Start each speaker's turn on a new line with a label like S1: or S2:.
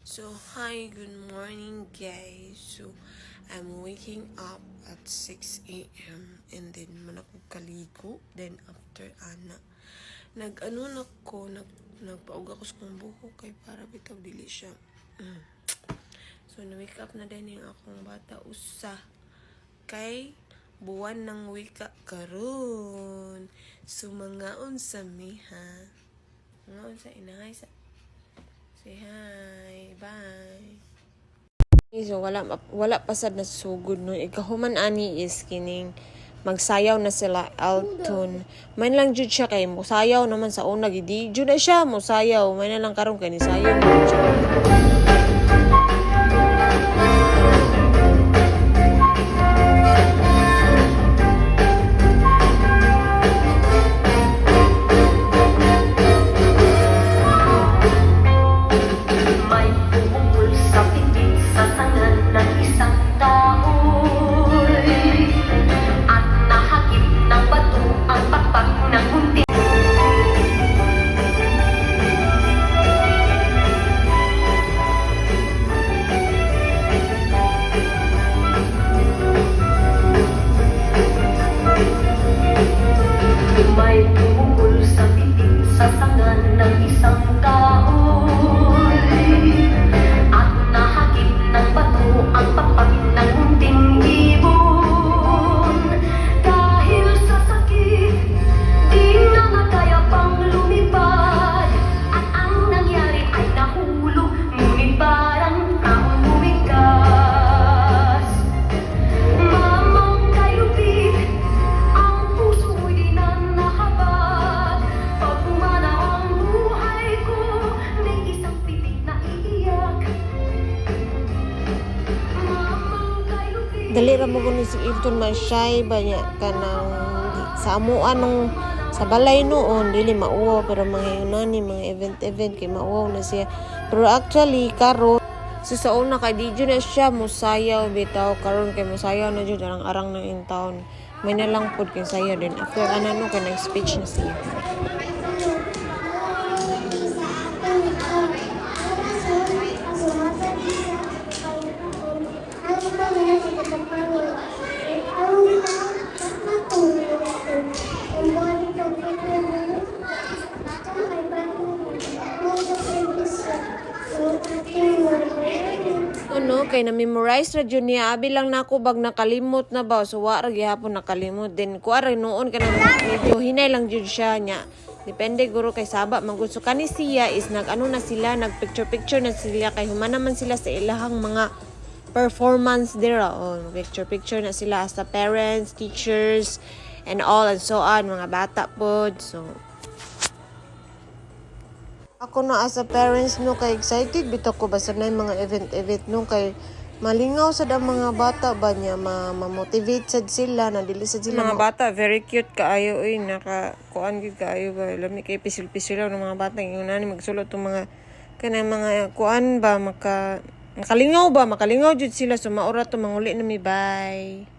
S1: So, hi, good morning, guys. So, I'm waking up at 6 a.m. and then man ako kaligo. Then, after, nag-ano na ko, nagpaug ako sa kong buhok kay para bitaw dili siya. So, na-wake up na din yung akong bata usa. Kay, buwan ng wika karon. So, mga unsa miha. Mga unsa inahay sa say hi. Bye. So, wala pasad na sugod no. Ikahuman ani is kining magsayaw na sila Alton. May lang jud siya kay musayaw naman sa una gidi. Jud na siya musayaw. May na lang karon kay ni sayaw.
S2: May tumungol sa piting sasangan ng isang kahoy at nahagip ng bato ang papak ng munting ibon. Dahil sa sakit, di na nakaya pang lumipad at ang nangyari ay nahulog, ngunit parang taong bumigas. Mamang kayupit, ang puso'y di na nakabat. Pag pumanaw ang buhay ko, may isang pitik na iiyak. Mamang kayupit.
S3: Dali ra mo kuno si Ilton masyay banya kanang sa amuan nung sa balay noon dili mauwaw pero mga yunani mga event kay mauwaw na siya. Pero actually karon so sa una kay di jud na siya musayaw bitaw karon kay musayaw na jud arang ng in town. May na lang pud kay sayaw din after no kay nag speech na siya. Ano kay na-memorize ra jud niya abi lang nako bag nakalimot na ba so wa ra gihapon nakalimot din ko ara noon kana medyo hinay lang jud siya nya depende guro kay saba mangusto kani siya is nag-ano na sila nag picture na sila kay human naman sila sa ilahang mga performance dira picture na sila as the parents, teachers and all and so on mga bata pod so ako na as a parents no kay excited bitaw ko basta na yung mga event no kay malingaw sad ang mga bata ba niya ma-motivate sad sila na dili sad sila mga bata very cute kaayo naka kuan gid kaayo ba lami kay pisil-pisil ng mga bata yung nani magsulot tong mga kana mga kuan ba makalingaw jud sila so maura to manguli na mi bye.